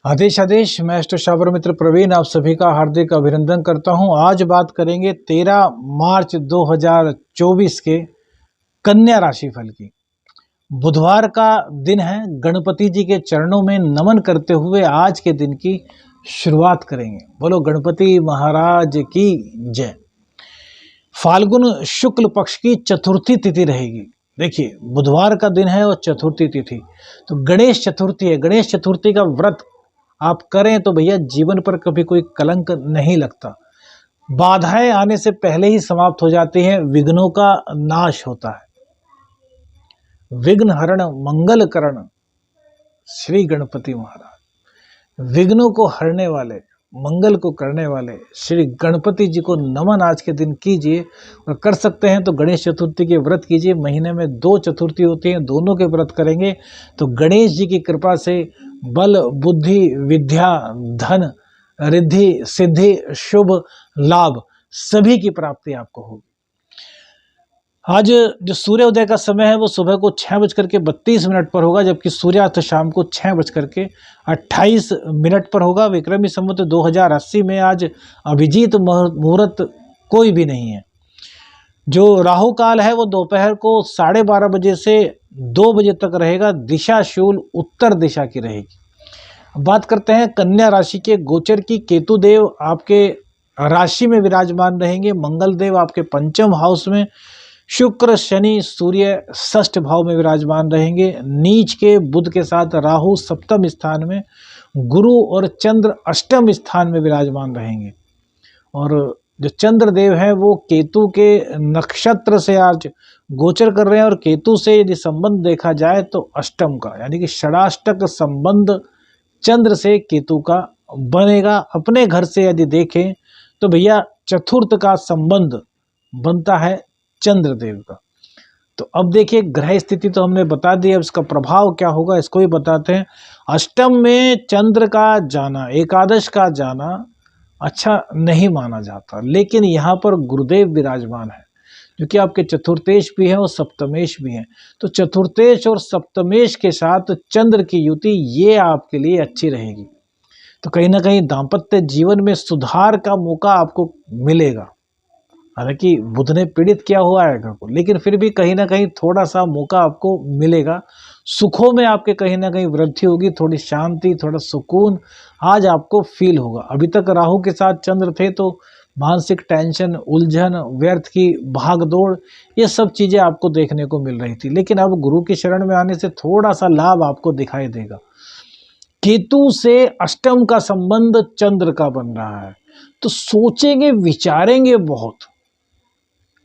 आदेश आदेश। मैं अष्टशावर मित्र प्रवीण आप सभी का हार्दिक अभिनंदन करता हूं। आज बात करेंगे 13 मार्च 2024 के कन्या राशि फल की। बुधवार का दिन है। गणपति जी के चरणों में नमन करते हुए आज के दिन की शुरुआत करेंगे। बोलो गणपति महाराज की जय। फाल्गुन शुक्ल पक्ष की चतुर्थी तिथि रहेगी। देखिए बुधवार का दिन है और चतुर्थी तिथि, तो गणेश चतुर्थी है। गणेश चतुर्थी का व्रत आप करें तो भैया जीवन पर कभी कोई कलंक नहीं लगता। बाधाएं आने से पहले ही समाप्त हो जाती हैं, विघ्नों का नाश होता है। विघ्न हरण मंगल करण श्री गणपति महाराज। विघ्नों को हरने वाले, मंगल को करने वाले श्री गणपति जी को नमन आज के दिन कीजिए। और कर सकते हैं तो गणेश चतुर्थी के व्रत कीजिए। महीने में 2 चतुर्थी होती हैं, दोनों के व्रत करेंगे तो गणेश जी की कृपा से बल बुद्धि विद्या धन रिद्धि सिद्धि शुभ लाभ सभी की प्राप्ति आपको होगी। आज जो सूर्योदय का समय है वो सुबह को 6:32 पर होगा, जबकि सूर्यास्त शाम को 6:28 पर होगा। विक्रमी संवत 2080 में आज अभिजीत मुहूर्त कोई भी नहीं है। जो राहु काल है वो दोपहर को 12:30 बजे से 2 बजे तक रहेगा। दिशा शूल उत्तर दिशा की रहेगी। बात करते हैं कन्या राशि के गोचर की। केतु देव आपके राशि में विराजमान रहेंगे। मंगल देव आपके पंचम हाउस में, शुक्र शनि सूर्य षष्ठ भाव में विराजमान रहेंगे। नीच के बुध के साथ राहु सप्तम स्थान में, गुरु और चंद्र अष्टम स्थान में विराजमान रहेंगे। और जो चंद्र देव है वो केतु के नक्षत्र से आज गोचर कर रहे हैं। और केतु से यदि संबंध देखा जाए तो अष्टम का, यानी कि षडाष्टक संबंध चंद्र से केतु का बनेगा। अपने घर से यदि देखें तो भैया चतुर्थ का संबंध बनता है चंद्रदेव का। तो अब देखिए ग्रह स्थिति तो हमने बता दी, अब इसका प्रभाव क्या होगा इसको भी बताते हैं। अष्टम में चंद्र का जाना, एकादश का जाना अच्छा नहीं माना जाता, लेकिन यहाँ पर गुरुदेव विराजमान है जो कि आपके चतुर्थेश भी हैं और सप्तमेश भी हैं। तो चतुर्थेश और सप्तमेश के साथ चंद्र की युति ये आपके लिए अच्छी रहेगी। तो कहीं ना कहीं दाम्पत्य जीवन में सुधार का मौका आपको मिलेगा। हालांकि बुध ने पीड़ित किया हुआ है ग्रह को, लेकिन फिर भी कहीं ना कहीं थोड़ा सा मौका आपको मिलेगा। सुखों में आपके कहीं ना कहीं वृद्धि होगी, थोड़ी शांति थोड़ा सुकून आज आपको फील होगा। अभी तक राहु के साथ चंद्र थे तो मानसिक टेंशन, उलझन, व्यर्थ की भागदौड़, ये सब चीज़ें आपको देखने को मिल रही थी, लेकिन अब गुरु की शरण में आने से थोड़ा सा लाभ आपको दिखाई देगा। केतु से अष्टम का संबंध चंद्र का बन रहा है, तो सोचेंगे विचारेंगे बहुत,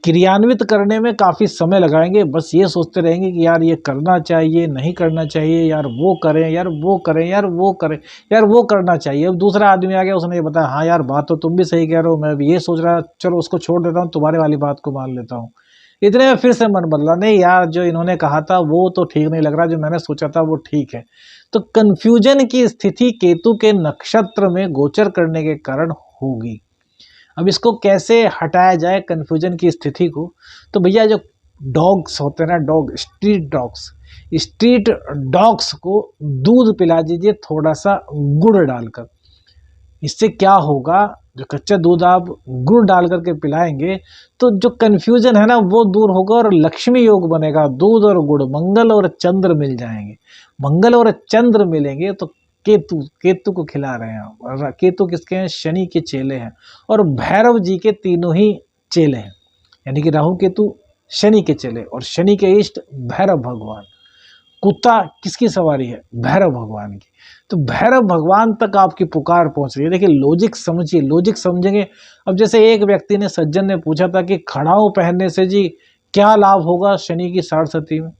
क्रियान्वित करने में काफ़ी समय लगाएंगे। बस ये सोचते रहेंगे कि यार ये करना चाहिए, नहीं करना चाहिए, यार वो करें, यार वो करें, यार वो करें, यार वो करना चाहिए। अब दूसरा आदमी आ गया, उसने ये बताया हाँ यार बात तो तुम भी सही कह रहे हो, मैं भी ये सोच रहा, चलो उसको छोड़ देता हूँ, तुम्हारे वाली बात को मान लेता हूँ। इतने में फिर से मन बदला, नहीं यार जो इन्होंने कहा था वो तो ठीक नहीं लग रहा, जो मैंने सोचा था वो ठीक है। तो कन्फ्यूजन की स्थिति केतु के नक्षत्र में गोचर करने के कारण होगी। अब इसको कैसे हटाया जाए कन्फ्यूजन की स्थिति को? तो भैया जो डॉग्स होते हैं ना, डॉग, स्ट्रीट डॉग्स को दूध पिला दीजिए थोड़ा सा गुड़ डालकर। इससे क्या होगा, जो कच्चा दूध आप गुड़ डाल करके पिलाएंगे तो जो कन्फ्यूजन है ना वो दूर होगा और लक्ष्मी योग बनेगा। दूध और गुड़, मंगल और चंद्र मिल जाएंगे। मंगल और चंद्र मिलेंगे तो केतु को खिला रहे हैं। और केतु किसके हैं? शनि के चेले हैं और भैरव जी के तीनों ही चेले हैं, यानी कि राहु केतु शनि के चेले और शनि के इष्ट भैरव भगवान। कुत्ता किसकी सवारी है? भैरव भगवान की। तो भैरव भगवान तक आपकी पुकार पहुंच रही है। देखिए लॉजिक समझिए, लॉजिक समझेंगे। अब जैसे एक व्यक्ति ने, सज्जन ने पूछा था कि खड़ाऊ पहनने से जी क्या लाभ होगा शनि की 67 में,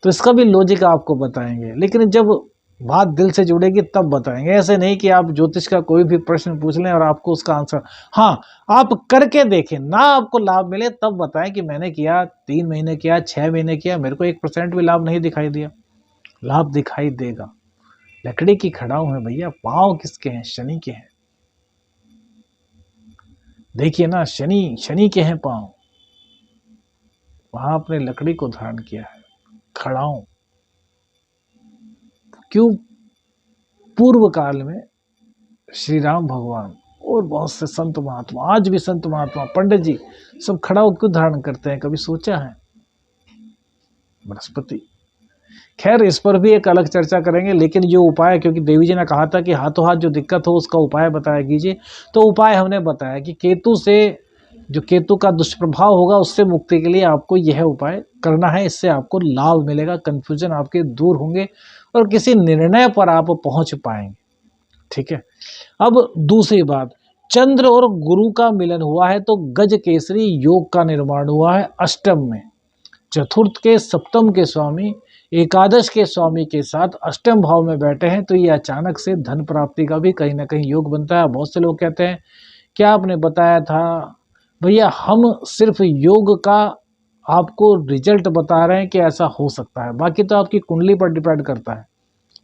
तो इसका भी लॉजिक आपको बताएंगे, लेकिन जब बात दिल से जुड़ेगी तब बताएंगे। ऐसे नहीं कि आप ज्योतिष का कोई भी प्रश्न पूछ लें और आपको उसका आंसर, हाँ आप करके देखें ना, आपको लाभ मिले तब बताएं कि मैंने किया, 3 महीने किया, 6 महीने किया, मेरे को 1% भी लाभ नहीं दिखाई दिया। लाभ दिखाई देगा। लकड़ी की खड़ाऊ है भैया, पांव किसके हैं? शनि के हैं। देखिए ना, शनि के हैं पांव, वहां आपने लकड़ी को धारण किया है, खड़ाऊ। क्यों पूर्व काल में श्री राम भगवान और बहुत से संत महात्मा, आज भी संत महात्मा पंडित जी सब खड़ा होकर क्यों धारण करते हैं, कभी सोचा है? बृहस्पति। खैर इस पर भी एक अलग चर्चा करेंगे, लेकिन जो उपाय, क्योंकि देवी जी ने कहा था कि हाथों हाथ जो दिक्कत हो उसका उपाय बताया कीजिए, तो उपाय हमने बताया कि केतु से, जो केतु का दुष्प्रभाव होगा उससे मुक्ति के लिए आपको यह उपाय करना है। इससे आपको लाभ मिलेगा, कन्फ्यूजन आपके दूर होंगे और किसी निर्णय पर आप पहुंच पाएंगे। ठीक है। अब दूसरी बात, चंद्र और गुरु का मिलन हुआ है तो गज केसरी योग का निर्माण हुआ है अष्टम में। चतुर्थ के सप्तम के स्वामी एकादश के स्वामी के साथ अष्टम भाव में बैठे हैं, तो ये अचानक से धन प्राप्ति का भी कहीं ना कहीं योग बनता है। बहुत से लोग कहते हैं क्या आपने बताया था भैया, हम सिर्फ योग का आपको रिजल्ट बता रहे हैं कि ऐसा हो सकता है, बाकी तो आपकी कुंडली पर डिपेंड करता है।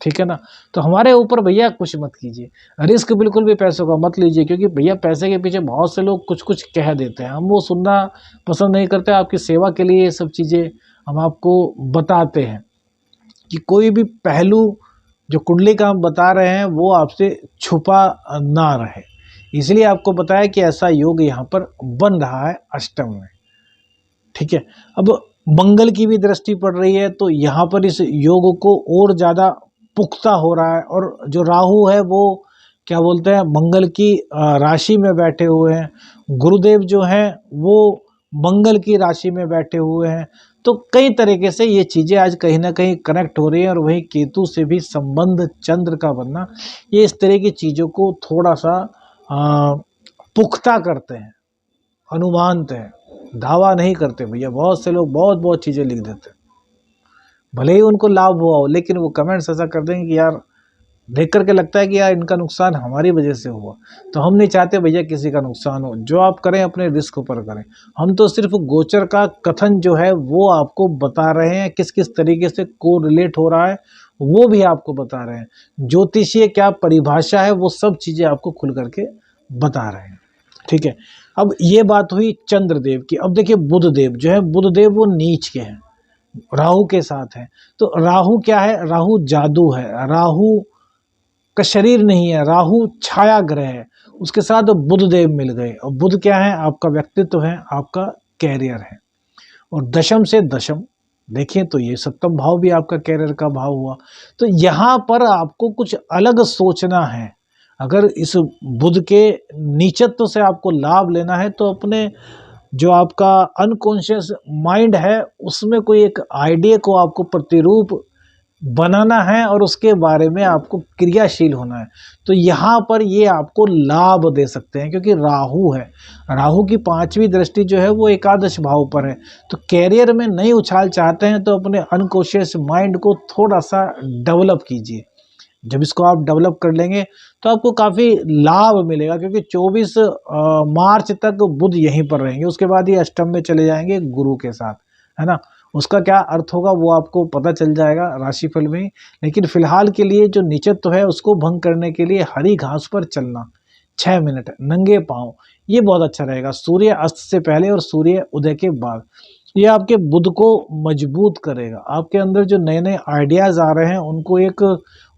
ठीक है ना। तो हमारे ऊपर भैया कुछ मत कीजिए, रिस्क बिल्कुल भी पैसों का मत लीजिए, क्योंकि भैया पैसे के पीछे बहुत से लोग कुछ कुछ कह देते हैं, हम वो सुनना पसंद नहीं करते। आपकी सेवा के लिए ये सब चीज़ें हम आपको बताते हैं कि कोई भी पहलू जो कुंडली का हम बता रहे हैं वो आपसे छुपा ना रहे, इसलिए आपको बताया कि ऐसा योग यहाँ पर बन रहा है अष्टम में। ठीक है। अब मंगल की भी दृष्टि पड़ रही है, तो यहाँ पर इस योग को और ज़्यादा पुख्ता हो रहा है। और जो राहु है वो क्या बोलते हैं, मंगल की राशि में बैठे हुए हैं, गुरुदेव जो हैं वो मंगल की राशि में बैठे हुए हैं, तो कई तरीके से ये चीज़ें आज कहीं ना कहीं कनेक्ट हो रही हैं। और वहीं केतु से भी संबंध चंद्र का बनना, ये इस तरह की चीज़ों को थोड़ा सा पुख्ता करते हैं, अनुमानते हैं, दावा नहीं करते भैया। बहुत से लोग बहुत बहुत चीज़ें लिख देते हैं, भले ही उनको लाभ हुआ हो, लेकिन वो कमेंट्स ऐसा कर देंगे कि यार देख करके लगता है कि यार इनका नुकसान हमारी वजह से हुआ। तो हम नहीं चाहते भैया किसी का नुकसान हो, जो आप करें अपने रिस्क पर करें। हम तो सिर्फ गोचर का कथन जो है वो आपको बता रहे हैं, किस किस तरीके से को रिलेट हो रहा है वो भी आपको बता रहे हैं। ज्योतिषीय क्या परिभाषा है वो सब चीज़ें आपको खुल करके बता रहे हैं। ठीक है। अब ये बात हुई चंद्रदेव की। अब देखिए बुधदेव जो है, बुधदेव वो नीच के हैं, राहु के साथ है। तो राहु क्या है, राहु जादू है, राहु का शरीर नहीं है, राहु छाया ग्रह है, उसके साथ बुधदेव मिल गए। और बुध क्या है, आपका व्यक्तित्व है, आपका कैरियर है। और दशम से दशम देखिए तो ये सप्तम भाव भी आपका कैरियर का भाव हुआ। तो यहाँ पर आपको कुछ अलग सोचना है। अगर इस बुध के नीचत्व से आपको लाभ लेना है तो अपने जो आपका अनकॉन्शियस माइंड है उसमें कोई एक आइडिया को आपको प्रतिरूप बनाना है और उसके बारे में आपको क्रियाशील होना है। तो यहाँ पर ये आपको लाभ दे सकते हैं, क्योंकि राहु है, राहु की 5वीं दृष्टि जो है वो एकादश भाव पर है। तो कैरियर में नई उछाल चाहते हैं तो अपने अनकॉन्शियस माइंड को थोड़ा सा डेवलप कीजिए। जब इसको आप डेवलप कर लेंगे तो आपको काफ़ी लाभ मिलेगा, क्योंकि 24 मार्च तक बुध यहीं पर रहेंगे, उसके बाद ये अष्टम में चले जाएंगे गुरु के साथ, है ना। उसका क्या अर्थ होगा वो आपको पता चल जाएगा राशिफल में ही। लेकिन फिलहाल के लिए जो नीचत्व है उसको भंग करने के लिए हरी घास पर चलना 6 मिनट नंगे पांव, ये बहुत अच्छा रहेगा, सूर्य अस्त से पहले और सूर्य उदय के बाद। ये आपके बुध को मजबूत करेगा, आपके अंदर जो नए नए आइडियाज़ आ रहे हैं उनको एक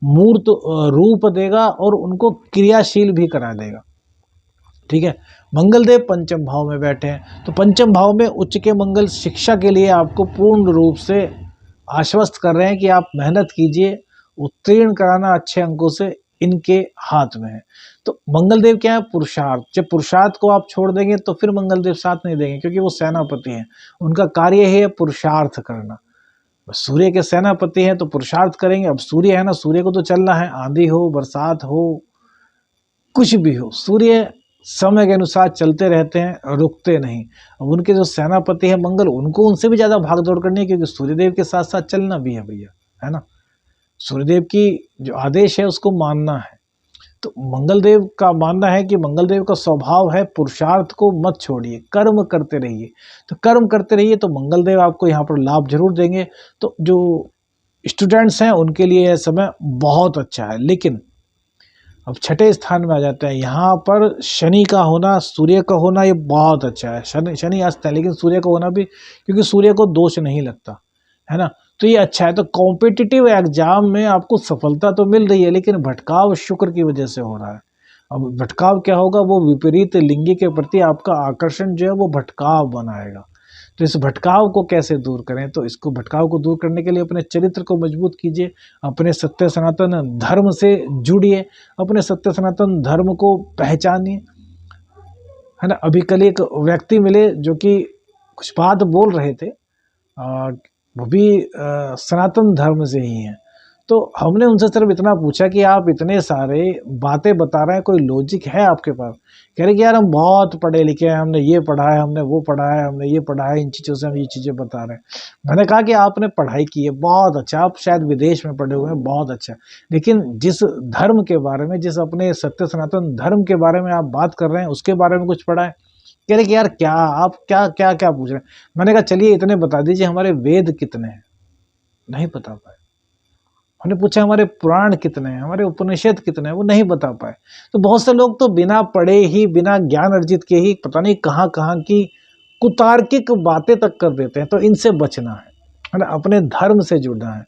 मूर्त रूप देगा और उनको क्रियाशील भी करा देगा। ठीक है। मंगलदेव पंचम भाव में बैठे हैं, तो पंचम भाव में उच्च के मंगल शिक्षा के लिए आपको पूर्ण रूप से आश्वस्त कर रहे हैं कि आप मेहनत कीजिए, उत्तीर्ण कराना अच्छे अंकों से इनके हाथ में है। तो मंगलदेव क्या है, पुरुषार्थ। जब पुरुषार्थ को आप छोड़ देंगे तो फिर मंगलदेव साथ नहीं देंगे, क्योंकि वो सेनापति हैं, उनका कार्य ही है पुरुषार्थ करना। सूर्य के सेनापति हैं तो पुरुषार्थ करेंगे। अब सूर्य है ना, सूर्य को तो चलना है, आंधी हो बरसात हो कुछ भी हो, सूर्य समय के अनुसार चलते रहते हैं, रुकते नहीं। अब उनके जो सेनापति हैं मंगल, उनको उनसे भी ज़्यादा भाग दौड़ करनी है, क्योंकि सूर्यदेव के साथ साथ चलना भी है भैया, है ना। सूर्यदेव की जो आदेश है उसको मानना है। तो मंगलदेव का मानना है कि मंगलदेव का स्वभाव है पुरुषार्थ को मत छोड़िए, कर्म करते रहिए। तो कर्म करते रहिए तो मंगलदेव आपको यहाँ पर लाभ जरूर देंगे। तो जो स्टूडेंट्स हैं उनके लिए यह समय बहुत अच्छा है। लेकिन अब छठे स्थान में आ जाते हैं, यहाँ पर शनि का होना, सूर्य का होना, ये बहुत अच्छा है। शनि अस्त है लेकिन सूर्य का होना भी, क्योंकि सूर्य को दोष नहीं लगता, है ना। तो ये अच्छा है। तो कॉम्पिटिटिव एग्जाम में आपको सफलता तो मिल रही है, लेकिन भटकाव शुक्र की वजह से हो रहा है। अब भटकाव क्या होगा, वो विपरीत लिंगी के प्रति आपका आकर्षण जो है वो भटकाव बनाएगा। तो इस भटकाव को कैसे दूर करें, तो इसको भटकाव को दूर करने के लिए अपने चरित्र को मजबूत कीजिए, अपने सत्य सनातन धर्म से जुड़िए, अपने सत्य सनातन धर्म को पहचानिए, है ना। अभी कल एक व्यक्ति मिले जो कि कुछ बात बोल रहे थे, वो भी सनातन धर्म से ही हैं। तो हमने उनसे सिर्फ इतना पूछा कि आप इतने सारे बातें बता रहे हैं, कोई लॉजिक है आपके पास? कह रहे कि यार हम बहुत पढ़े लिखे हैं, हमने ये पढ़ा है, हमने वो पढ़ा है, हमने ये पढ़ा है, इन चीज़ों से हम ये चीज़ें बता रहे हैं। मैंने कहा कि आपने पढ़ाई की है, बहुत अच्छा, आप शायद विदेश में पढ़े हुए हैं, बहुत अच्छा, लेकिन जिस धर्म के बारे में, जिस अपने सत्य सनातन धर्म के बारे में आप बात कर रहे हैं, उसके बारे में कुछ पढ़ा है? कह रहे कि यार क्या आप क्या क्या क्या पूछ रहे हैं? मैंने कहा चलिए इतने बता दीजिए, हमारे वेद कितने हैं? नहीं बता पाए। हमने पूछा हमारे पुराण कितने हैं, हमारे उपनिषद कितने हैं? वो नहीं बता पाए। तो बहुत से लोग तो बिना पढ़े ही, बिना ज्ञान अर्जित के ही पता नहीं कहाँ कहाँ की कुतार्किक बातें तक कर देते हैं। तो इनसे बचना है ना, अपने धर्म से जुड़ना है,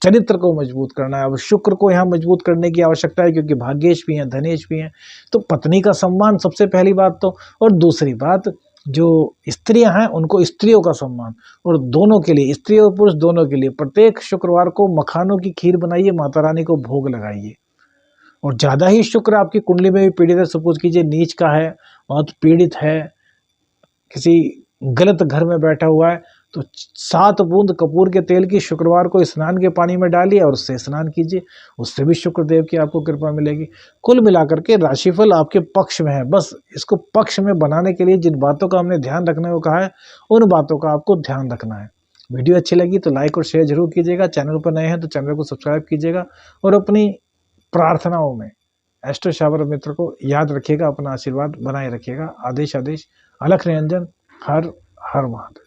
चरित्र को मजबूत करना है। अब शुक्र को यहाँ मजबूत करने की आवश्यकता है, क्योंकि भाग्येश भी हैं, धनेश भी हैं। तो पत्नी का सम्मान सबसे पहली बात तो, और दूसरी बात जो स्त्रियां हैं उनको स्त्रियों का सम्मान, और दोनों के लिए, स्त्री और पुरुष दोनों के लिए प्रत्येक शुक्रवार को मखानों की खीर बनाइए, माता रानी को भोग लगाइए। और ज़्यादा ही शुक्र आपकी कुंडली में भी पीड़ित है, सपोज कीजिए नीच का है, बहुत पीड़ित है, किसी गलत घर में बैठा हुआ है, तो 7 बूंद कपूर के तेल की शुक्रवार को स्नान के पानी में डालिए और उससे स्नान कीजिए, उससे भी शुक्रदेव की आपको कृपा मिलेगी। कुल मिलाकर के राशिफल आपके पक्ष में है। बस इसको पक्ष में बनाने के लिए जिन बातों का हमने ध्यान रखने को कहा है, उन बातों का आपको ध्यान रखना है। वीडियो अच्छी लगी तो लाइक और शेयर जरूर कीजिएगा, चैनल पर नए हैं तो चैनल को सब्सक्राइब कीजिएगा, और अपनी प्रार्थनाओं में एस्ट्रो शावर मित्र को याद रखिएगा, अपना आशीर्वाद बनाए रखिएगा। आदेश अलख निरंजन। हर हर महादेव।